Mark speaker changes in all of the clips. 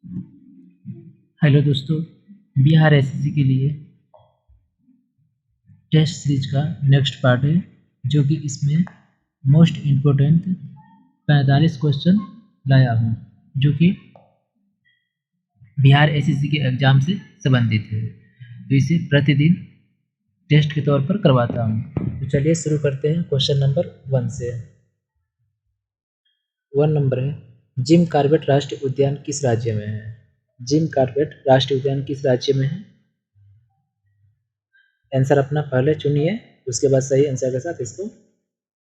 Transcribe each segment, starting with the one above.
Speaker 1: Hello दोस्तों, Bihar SSC के लिए टेस्ट सीरीज का नेक्स्ट पार्ट है, जो कि इसमें मोस्ट इम्पोर्टेंट 45 क्वेश्चन लाया हूँ, जो कि बिहार एसएससी के एग्ज़ाम से संबंधित है। तो इसे प्रतिदिन टेस्ट के तौर पर करवाता हूँ। तो चलिए शुरू करते हैं क्वेश्चन नंबर 1 से। 1 नंबर है, जिम कॉर्बेट राष्ट्रीय उद्यान किस राज्य में है? जिम कॉर्बेट राष्ट्रीय उद्यान किस राज्य में है? आंसर अपना पहले चुनिए, उसके बाद सही आंसर के साथ इसको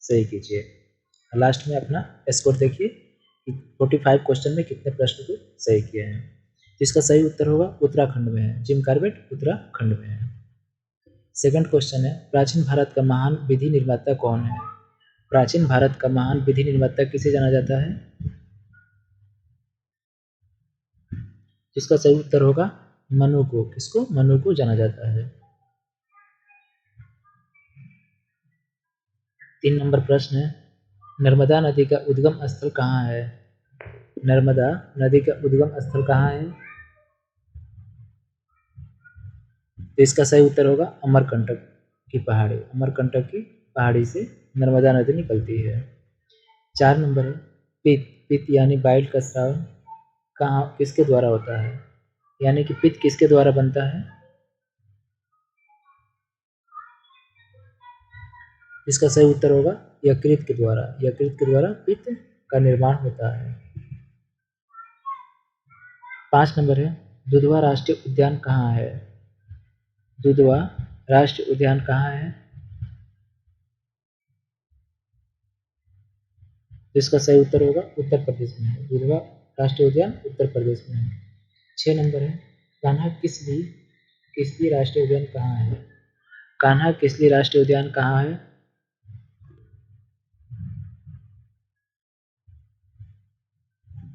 Speaker 1: सही कीजिए। लास्ट में अपना स्कोर देखिए कि 45 क्वेश्चन में कितने प्रश्न को सही किए हैं। तो इसका सही उत्तर होगा उत्तराखंड में है, जिम कॉर्बेट उत्तराखंड में है। सेकंड क्वेश्चन है, प्राचीन भारत का महान विधि निर्माता कौन है? प्राचीन भारत का महान विधि निर्माता किसे जाना जाता है? जिसका सही उत्तर होगा मनु को। किसको? मनु को जाना जाता है। 3 नंबर प्रश्न है, नर्मदा नदी का उद्गम स्थल कहाँ है? नर्मदा नदी का उद्गम स्थल कहाँ है? तो इसका सही उत्तर होगा अमरकंटक की पहाड़ी। अमरकंटक की पहाड़ी से नर्मदा नदी निकलती है। 4 नंबर है, पित्त पित्त यानी बाइल का स्राव कहाँ किसके द्वारा होता है? यानी कि पित्त किसके द्वारा बनता है? इसका सही उत्तर होगा यकृत के द्वारा। यकृत के द्वारा पित्त का निर्माण होता है। 5 नंबर है, दुधवा राष्ट्रीय उद्यान कहाँ है? दुधवा राष्ट्रीय उद्यान कहाँ है? इसका सही उत्तर होगा उत्तर प्रदेश में है। दुधवा राष्ट्रीय उद्यान उत्तर प्रदेश में है। 6 नंबर है, कान्हा किसली किसली राष्ट्रीय उद्यान कहाँ है? कान्हा किसली राष्ट्रीय उद्यान कहाँ है?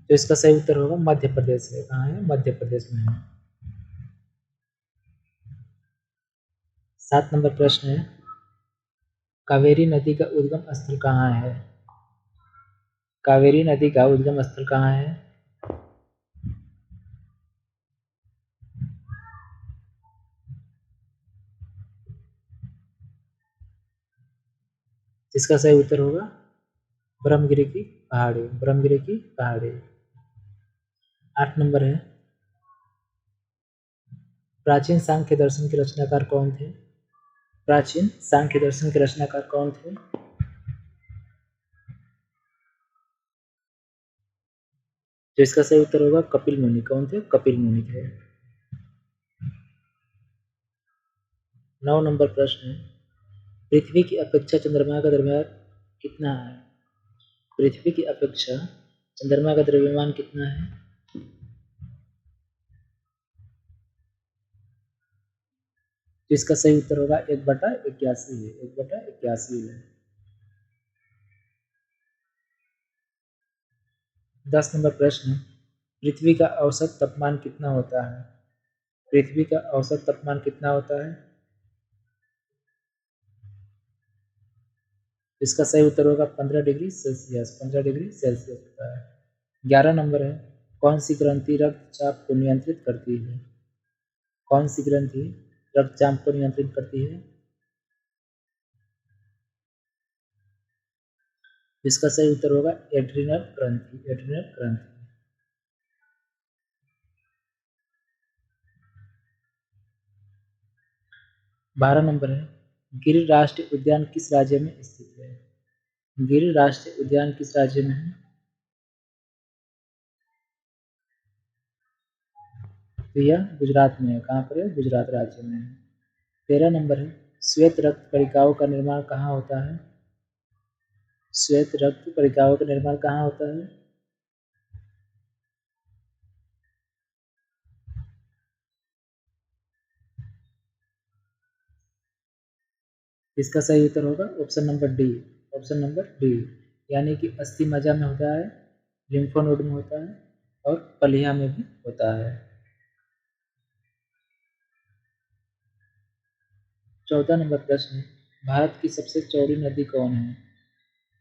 Speaker 1: तो इसका सही उत्तर होगा मध्य प्रदेश में। कहाँ है? मध्य प्रदेश में है। 7 नंबर प्रश्न है, कावेरी नदी का उद्गम स्थल कहाँ है? कावेरी नदी का उद्गम स्थल कहाँ है? इसका सही उत्तर होगा ब्रह्मगिरी की पहाड़ी। ब्रह्मगिरी की पहाड़ी। 8 नंबर है, प्राचीन सांख्य दर्शन के रचनाकार कौन थे? प्राचीन सांख्य दर्शन के रचनाकार कौन थे? तो इसका सही उत्तर होगा कपिल मुनि। कौन थे? कपिल मुनि थे। 9 नंबर प्रश्न है, पृथ्वी की अपेक्षा चंद्रमा का द्रव्यमान कितना है? पृथ्वी की अपेक्षा चंद्रमा का द्रव्यमान कितना है? तो इसका सही उत्तर होगा 1/81 है। 1/81 है। 10 नंबर प्रश्न, पृथ्वी का औसत तापमान कितना होता है? पृथ्वी का औसत तापमान कितना होता है? इसका सही उत्तर होगा 15 डिग्री सेल्सियस। 15 डिग्री सेल्सियस होता है। 11 नंबर है, कौन सी ग्रंथि रक्तचाप को नियंत्रित करती है? कौन सी ग्रंथि रक्तचाप को नियंत्रित करती है? इसका सही उत्तर होगा एड्रिनल ग्रंथि। एड्रिनल ग्रंथि। 12 नंबर है, गिर राष्ट्रीय उद्यान किस राज्य में स्थित है? गिर राष्ट्रीय उद्यान किस राज्य में है? तो यह गुजरात में है। कहाँ पर है? गुजरात राज्य में है। 13 नंबर है, श्वेत रक्त कणिकाओं का निर्माण कहाँ होता है? श्वेत रक्त कणिकाओं का निर्माण कहाँ होता है? इसका सही उत्तर होगा option number D. Option number D, यानी कि अस्थि मज्जा में होता है, लिम्फो नोड में होता है और पलिया में भी होता है। 14 नंबर प्रश्न है, भारत की सबसे चौड़ी नदी कौन है?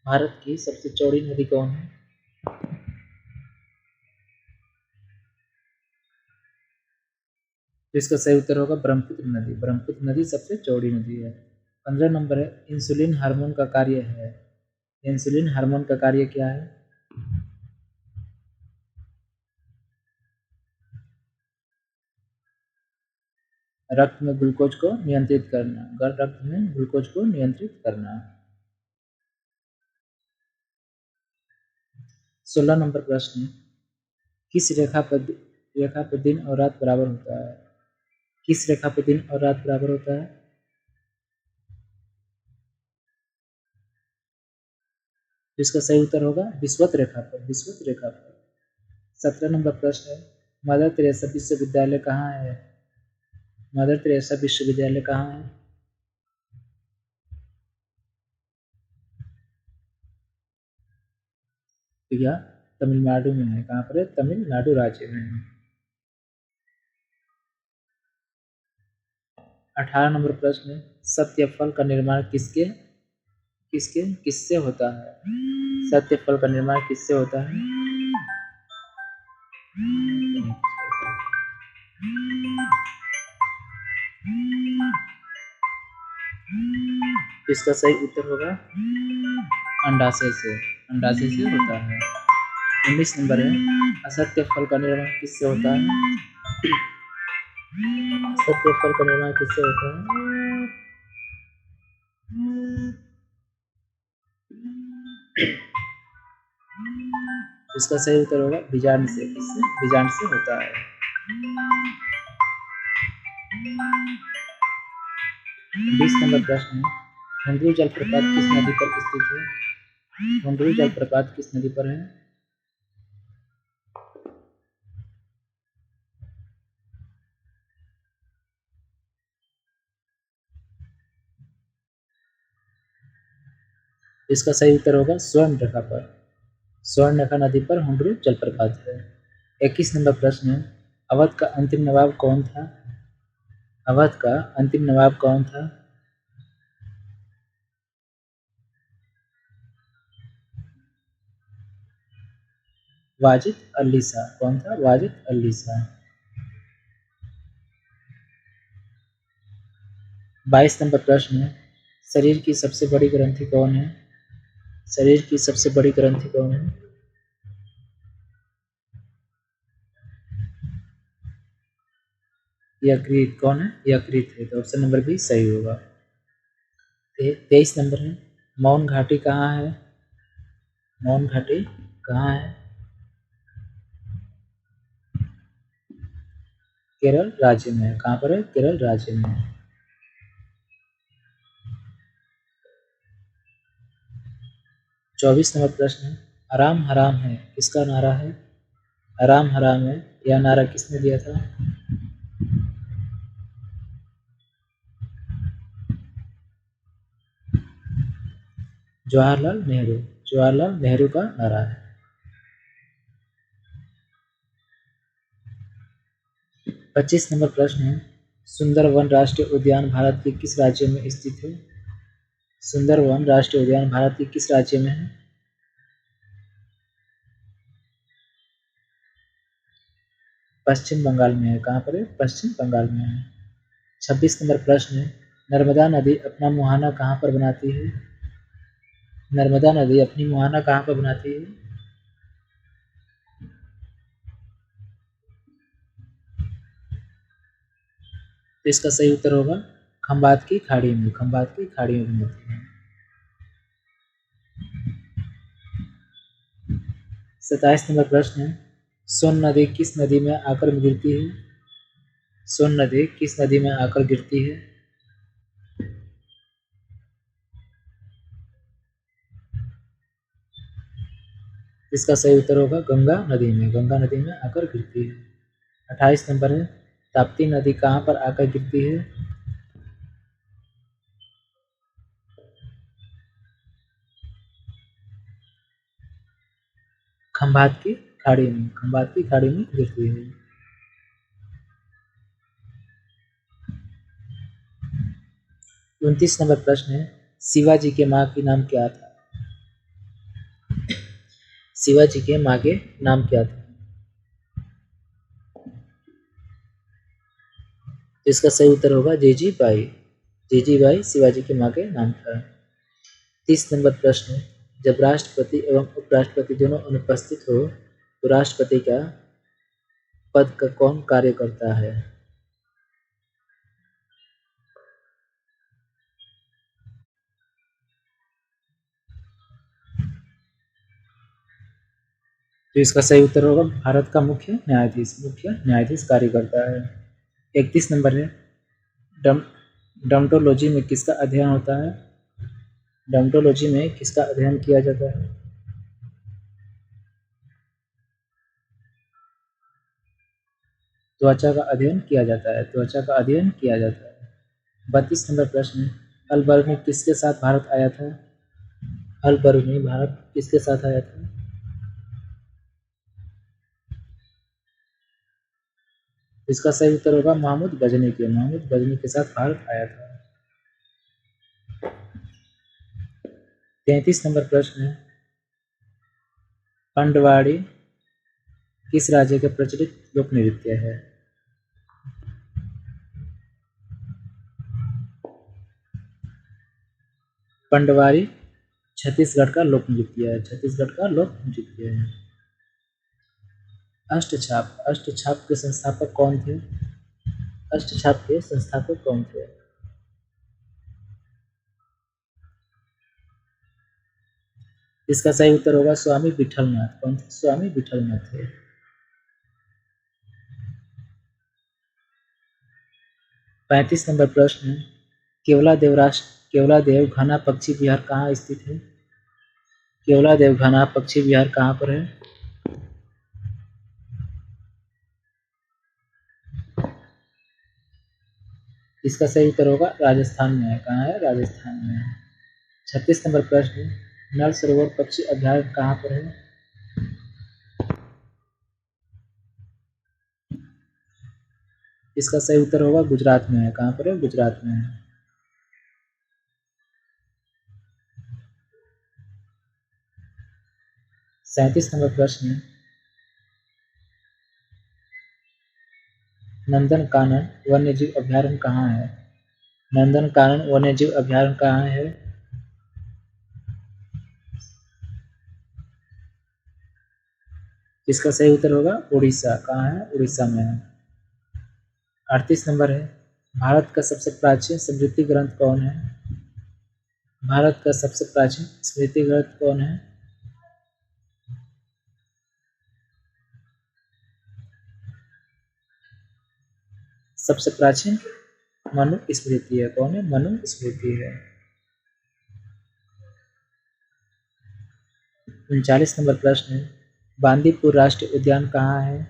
Speaker 1: भारत की सबसे चौड़ी नदी कौन है? तो इसका सही उत्तर होगा ब्रह्मपुत्र नदी। ब्रह्मपुत्र नदी सबसे चौड़ी नदी है। 15 नंबर है, इंसुलिन हार्मोन का कार्य है। इंसुलिन हार्मोन का कार्य क्या है? रक्त में ग्लूकोज को नियंत्रित करना। रक्त में ग्लूकोज को नियंत्रित करना। 16 नंबर प्रश्न, किस रेखा पर दिन और रात बराबर होता है? किस रेखा पर दिन और रात बराबर होता है? इसका सही उत्तर होगा विषुवत रेखा पर। विषुवत रेखा पर। 17 नंबर प्रश्न है, मदर तेरेसा विश्वविद्यालय कहाँ है? मदर तेरेसा विश्वविद्यालय कहाँ है? तो यह तमिलनाडु में है। कहाँ पर है? तमिलनाडु राज्य में है। 18 नंबर प्रश्न है, सत्य फल का निर्माण किससे होता है? सत्य फल का निर्माण किससे होता है? इसका सही उत्तर होगा अंडाशय से। अंडाशय से होता है। 19 नंबर है, असत्य फल का निर्माण किससे होता है? असत्य फल का निर्माण किससे होता है? इसका सही उत्तर होगा बीजांड से। किससे? बीजांड से होता है। 20 नंबर प्रश्न है, हुंडरू जलप्रपात किस नदी पर स्थित है? हुंडरू जलप्रपात किस नदी पर है? इसका सही उत्तर होगा स्वर्णरेखा पर। स्वर्णरेखा नदी पर हुंडरू जलप्रपात है। 21 नंबर प्रश्न है, अवध का अंतिम नवाब कौन था? अवध का अंतिम नवाब कौन था? वाजिद अली शाह। कौन था? वाजिद अली शाह। 22 नंबर प्रश्न है, शरीर की सबसे बड़ी ग्रंथि कौन है? शरीर की सबसे बड़ी ग्रंथि कौन है? यकृत। कौन है? यकृत है। तो ऑप्शन नंबर बी सही होगा। 23 नंबर है, मौन घाटी कहाँ है? मौन घाटी कहाँ है? केरल राज्य में है। कहाँ पर है? केरल राज्य में है। 24 नंबर प्रश्न है, आराम हराम है किसका नारा है? आराम हराम है, यह नारा किसने दिया था? जवाहरलाल नेहरू। जवाहरलाल नेहरू का नारा है। 25 नंबर प्रश्न है, सुंदरवन राष्ट्रीय उद्यान भारत के किस राज्य में स्थित है? सुंदरवन राष्ट्रीय उद्यान भारत के किस राज्य में है? पश्चिम बंगाल में है। कहाँ पर है? पश्चिम बंगाल में है। 26 नंबर प्रश्न है, नर्मदा नदी अपना मुहाना कहाँ पर बनाती है? नर्मदा नदी अपनी मुहाना कहाँ पर बनाती है? तो इसका सही उत्तर होगा खंबात की खाड़ी में। खंबात की खाड़ी में बनती है। 27 नंबर प्रश्न है, सोन नदी किस नदी में आकर गिरती है? सोन नदी किस नदी में आकर गिरती है? इसका सही उत्तर होगा गंगा नदी में। गंगा नदी में आकर गिरती है। 28 नंबर है, ताप्ती नदी कहाँ पर आकर गिरती है? खंबात की खाड़ी में। खंबात की खाड़ी में गिरती है। 29 नंबर प्रश्न है, शिवाजी के माँ की नाम क्या था? शिवाजी के माँ के नाम क्या था? इसका सही उत्तर होगा जीजीबाई। जीजीबाई शिवाजी की माँ के नाम था। 30 नंबर प्रश्न, जब राष्ट्रपति एवं उपराष्ट्रपति दोनों अनुपस्थित हो तो राष्ट्रपति का पद का कौन कार्य करता है? तो इसका सही उत्तर होगा भारत का मुख्य न्यायाधीश। मुख्य न्यायाधीश कार्य करता है। 31 नंबर है, डम डर्मेटोलॉजी में किसका अध्ययन होता है? डर्मेटोलॉजी में किसका अध्ययन किया जाता है? त्वचा का अध्ययन किया जाता है। त्वचा का अध्ययन किया जाता है। 32 नंबर प्रश्न, अलबर्नी किसके साथ भारत आया था? अलबर्नी भारत किसके साथ आया था? इसका सही उत्तर होगा महमूद गजनी के। महमूद गजनी के साथ भारत आया था। 33 नंबर प्रश्न है, पंडवाड़ी किस राज्य का प्रचलित लोक नृत्य है? पंडवारी छत्तीसगढ़ का लोक नृत्य है। छत्तीसगढ़ का लोक नृत्य है। अष्टछाप, अष्टछाप के संस्थापक कौन थे? अष्टछाप के संस्थापक कौन थे? इसका सही उत्तर होगा स्वामी विठलनाथ। कौन थे? स्वामी विठलनाथ थे। 35 नंबर प्रश्न, केवलादेव घना पक्षी विहार कहाँ स्थित है? केवलादेव घना पक्षी विहार कहाँ पर है? इसका सही उत्तर होगा राजस्थान में है। कहाँ है? राजस्थान में है। 36 नंबर प्रश्न, नल सरोवर पक्षी अभयारण्य कहाँ पर है? इसका सही उत्तर होगा गुजरात में है। कहाँ पर है? गुजरात में है। 37 नंबर प्रश्न, नंदनकानन वन्यजीव अभयारण्य कहाँ है? नंदनकानन वन्यजीव अभयारण्य कहाँ है? इसका सही उत्तर होगा उड़ीसा। कहाँ है? उड़ीसा में है। 38 नंबर है, भारत का सबसे प्राचीन स्मृति ग्रंथ कौन है? भारत का सबसे प्राचीन स्मृति ग्रंथ कौन है? सबसे प्राचीन मनुस्मृति है। कौन है? मनुस्मृति है। 39 नंबर प्रश्न है, बांदीपुर राष्ट्रीय उद्यान कहाँ है?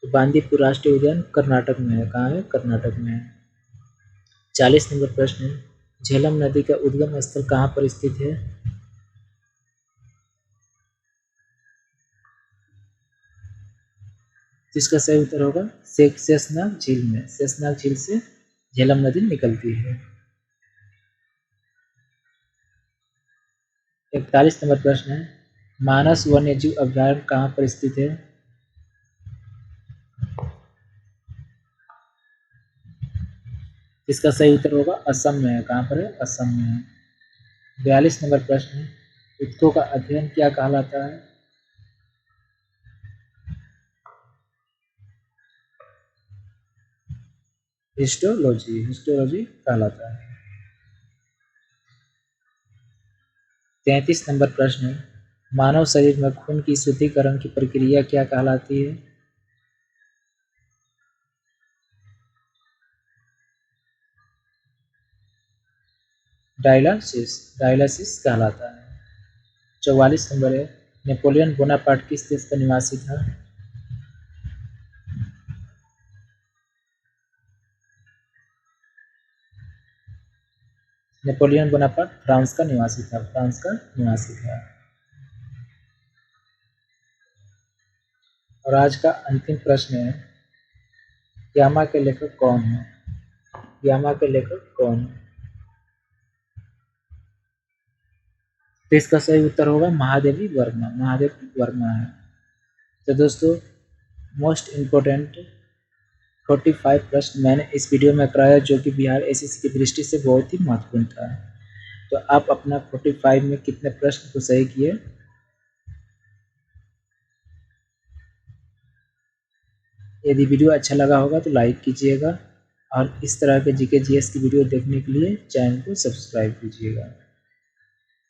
Speaker 1: तो बांदीपुर राष्ट्रीय उद्यान कर्नाटक में है। कहाँ है? कर्नाटक में है। 40 नंबर प्रश्न है, झेलम नदी का उद्गम स्थल कहाँ पर स्थित है? जिसका सही उत्तर होगा शेषनाग झील में। शेषनाग झील से झेलम नदी निकलती है। 41 नंबर प्रश्न है, मानस वन्यजीव अभयारण्य कहाँ पर स्थित है? इसका सही उत्तर होगा असम में है। कहाँ पर है? असम में है। 42 नंबर प्रश्न है, ऊतकों का अध्ययन क्या कहलाता है? हिस्टोलॉजी। हिस्टोलॉजी कहलाता है। 33 नंबर प्रश्न है, मानव शरीर में खून की शुद्धिकरण की प्रक्रिया क्या कहलाती है? डायलिसिस। डायलिसिस कहलाता है। 44 नंबर है, नेपोलियन बोनापार्ट किस देश का निवासी था? नेपोलियन बोनापार्ट फ्रांस का निवासी था। फ्रांस का निवासी था। और आज का अंतिम प्रश्न है, यामा के लेखक कौन है? यामा के लेखक कौन है? तो इसका सही उत्तर होगा महादेवी वर्मा, महादेव वर्मा है। तो दोस्तों मोस्ट इम्पोर्टेंट 45 प्रश्न मैंने इस वीडियो में कराया जो कि बिहार एसएससी की दृष्टि से बहुत ही महत्वपूर्ण था। तो आप अपना 45 में कितने प्रश्न को सही किए? यदि वीडियो अच्छा लगा होगा तो लाइक कीजिएगा और इस तरह के जीके जीएस की वीडियो देखने के लिए चैनल को सब्सक्राइब कीजिएगा।